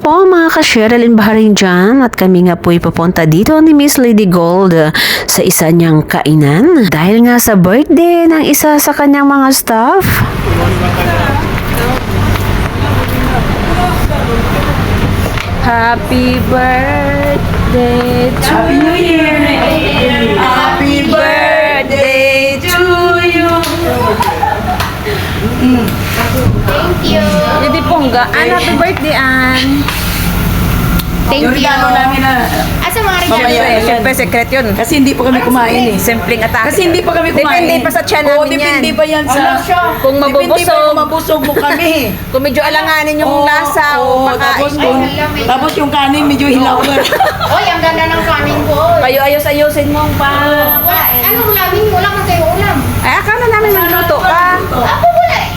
po mga ka-Sherilyn Baharing dyan at kami nga po ipapunta dito ni Miss Lady Gold sa isa niyang kainan dahil nga sa birthday ng isa sa kanyang mga staff. Happy birthday to Happy New Year! Happy birthday to you. Thank you. Hindi pongga. Happy birthday, Ann. Thank Yung you. regalo namin na Asa mga regalo? mamaya. Siyempre, secret yun. Kasi hindi pa kami kumain eh. Simpleng atake. Kasi hindi pa kami kumain. Depende pa sa tiyan Oo, namin yan. depende pa yan sa... Kung Depende pa mabubusog. kung mabusog mo kami. Kung medyo alanganin yung lasa o tapos, pakain. tapos yung kanin medyo hilaw. Oy, ang ganda ng kanin ko. Kayo ayos-ayusin mo pa. Wala, anong ulamin? Wala man kayo ulam. Ay, akala namin magluto ka. Ako wala eh.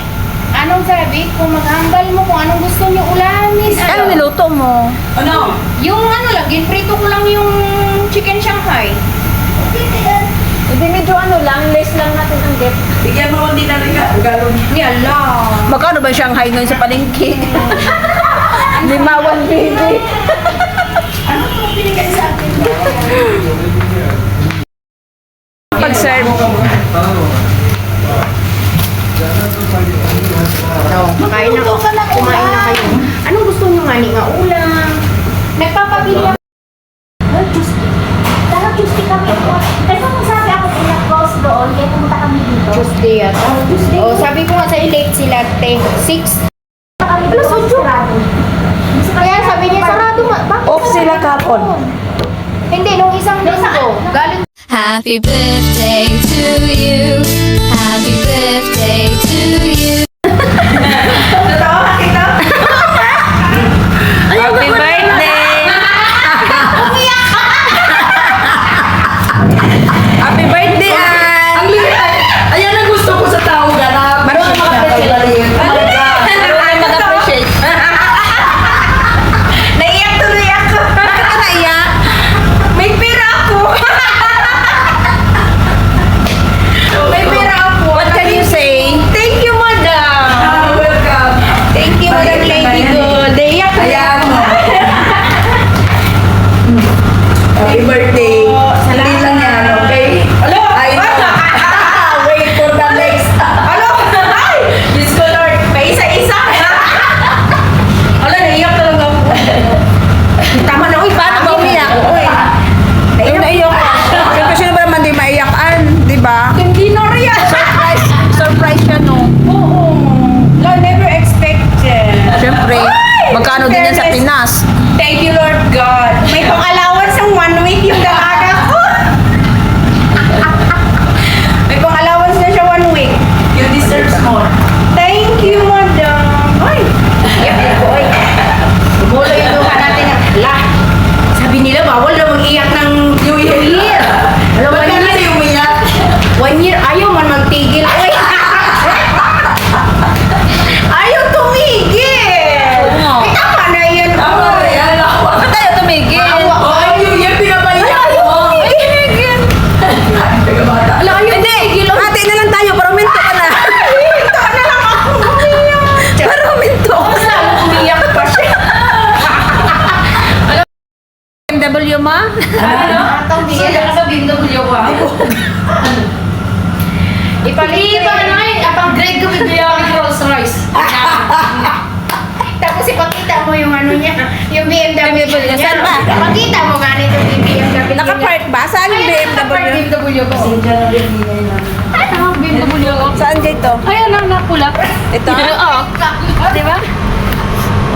Anong sabi? Kung maghambal mo kung anong gusto niyo ulamin. Ano niluto mo? Ano? Yung ano lang, ginprito ko lang yung chicken Shanghai. Hindi medyo lang, less lang natin ang get. Bigyan mo hindi na regalo. Yala. Magkano ba yung Shanghai ngayon sa palengke? Limawan, baby. Ano itong binigay sa akin? Pag-serve. Makain na ako. Kumain na kayo. Anong gusto niyo nga ni nga ulam? Nagpapabili ako. Dahil Tuesday kami po. Kasi kung sabi ako pinag-close doon, kaya pumunta kami dito. Tuesday at Tuesday. Oh, sabi ko nga sa late sila, 6. Kami dito sa sarado. Kaya sabi niya, sarado nga. Bakit Off sila kapon. Hindi, nung isang linggo. Galing Happy birthday to you. Happy birthday to you. Natawa ka kita? Happy birthday! Happy birthday, Ann! Ang liit. Ayan ang gusto ko sa tao ganap. Marunong mag-appreciate. Marunong Mag-appreciate. Naiyak tuloy ako. Bakit ka naiyak? May pera ako. May pera ako. What can you say? Thank you, madam. Welcome. Thank you, madam Lady Gold. Iyak na Ayan mo. Happy birthday. Hindi lang yan, okay? Hello? I know. Wait for the next. Hello? Ay! Diyos ko, Lord. May isa-isa. Wala, naiyak talaga ako. Tama na, uy, paano ba umiyak? Uy, naiyak ka. Siyempre, sino ba naman di maiyakan? Di ba? Hindi na rin. Surprise siya, no? Oo. No, never expected. Siyempre, magkano din yan sa Pinas? Thank you, Lord God. May pang-allowance ng 1 week yung dalaga ko. May pang-allowance na siya 1 week. You deserve more. Thank you, madam. Ay! Iyak ko, oy. Bumulo yung luha natin. La. Sabi nila, bawal na mag-iyak ng New Year. Alam mo, Ba't ka kasi umiyak? 1 year, ayaw man magtigil. Oy. Ayaw tumigil. Oo. Ay, tama na yun. Tama na yan. Ba't tayo tumigil? Oh, New Year, pinapaliyak mo. Ay, tumigil. Taga-bata. Alam, hindi. Ate na lang tayo, para uminto ka na. Para uminto ka na. Umiyak pa siya. MW ma? Ano? Tumigil ka sa BMW ko. Ipaliit pa na ngayon. Upgrade ko bigla yung Rolls Royce. Tapos ipakita mo yung ano niya, yung BMW niya. Saan ba? Pakita mo nga nito yung BMW niya. Naka-park ba? Saan yung Naka-park BMW? BMW ko. Ano BMW ko? Saan dito? Ayan ang napula. Ito? Oo. Di ba?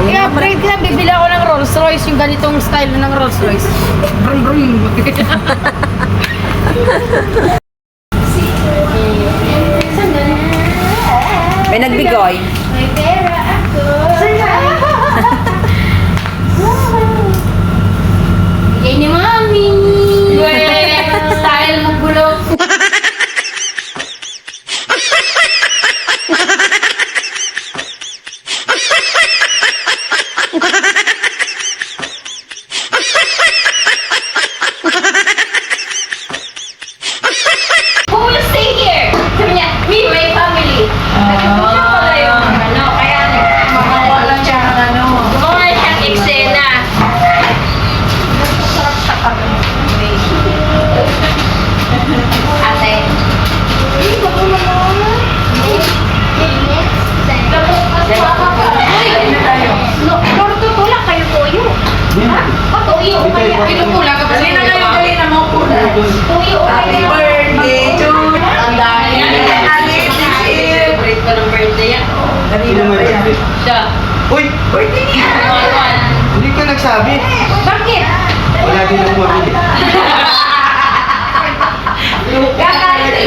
I-upgrade na, bibili ako ng Rolls Royce, yung ganitong style ng Rolls Royce. Brum brum. May nagbigoy. May pera ako. Bigay ni Mami. Style mo bulok. Who will stay here? Sabi niya, me, my family. Kasi po siya pala yung ano, kaya makawala sinasabi. Bakit? Wala din akong mamili.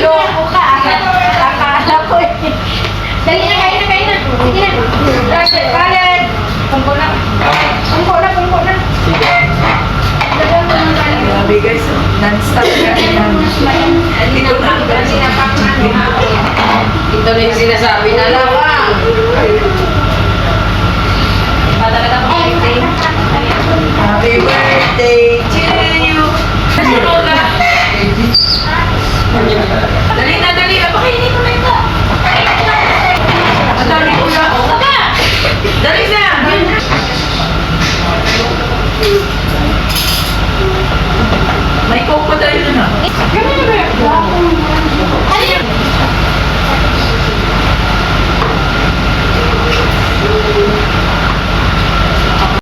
Loko ka. Akala ko eh. Dali na, kain na, kain na. Sige na. Rachel, Karen. Pungko na. Pungko na, pungko na. Lagyan mo ng kanin. Grabe guys, non-stop ka. Ito na yung sinasabi na lawang. Happy birthday to you. Dali na, dali. Pakainin